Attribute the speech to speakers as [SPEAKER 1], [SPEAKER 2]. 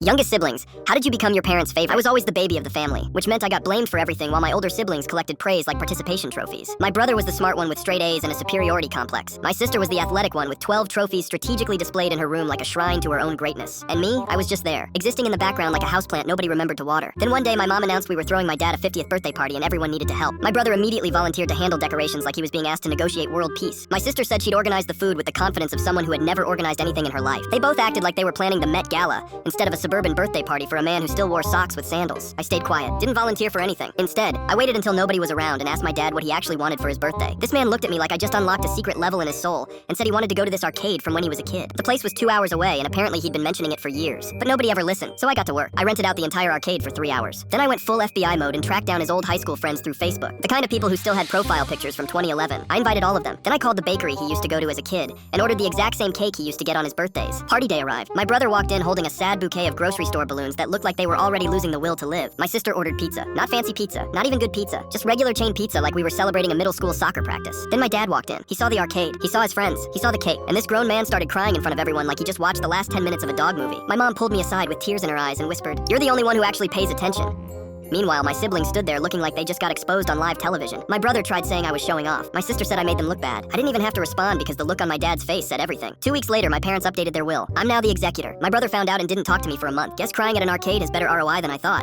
[SPEAKER 1] Youngest siblings. How did you become your parents' favorite? I was always the baby of the family, which meant I got blamed for everything while my older siblings collected praise like participation trophies. My brother was the smart one with straight A's and a superiority complex. My sister was the athletic one with 12 trophies strategically displayed in her room like a shrine to her own greatness. And me, I was just there, existing in the background like a houseplant nobody remembered to water. Then one day my mom announced we were throwing my dad a 50th birthday party and everyone needed to help. My brother immediately volunteered to handle decorations like he was being asked to negotiate world peace. My sister said she'd organize the food with the confidence of someone who had never organized anything in her life. They both acted like they were planning the Met Gala instead of a suburban birthday party for a man who still wore socks with sandals. I stayed quiet, didn't volunteer for anything. Instead, I waited until nobody was around and asked my dad what he actually wanted for his birthday. This man looked at me like I just unlocked a secret level in his soul and said he wanted to go to this arcade from when he was a kid. The place was 2 hours away and apparently he'd been mentioning it for years, but nobody ever listened, so I got to work. I rented out the entire arcade for 3 hours. Then I went full FBI mode and tracked down his old high school friends through Facebook, the kind of people who still had profile pictures from 2011. I invited all of them. Then I called the bakery he used to go to as a kid and ordered the exact same cake he used to get on his birthdays. Party day arrived. My brother walked in holding a sad bouquet of grocery store balloons that looked like they were already losing the will to live. My sister ordered pizza. Not fancy pizza, not even good pizza, just regular chain pizza like we were celebrating a middle school soccer practice. Then my dad walked in. He saw the arcade, he saw his friends, he saw the cake, and this grown man started crying in front of everyone like he just watched the last 10 minutes of a dog movie. My mom pulled me aside with tears in her eyes and whispered, "You're the only one who actually pays attention." Meanwhile, my siblings stood there looking like they just got exposed on live television. My brother tried saying I was showing off. My sister said I made them look bad. I didn't even have to respond because the look on my dad's face said everything. 2 weeks later, my parents updated their will. I'm now the executor. My brother found out and didn't talk to me for a month. Guess crying at an arcade has better ROI than I thought.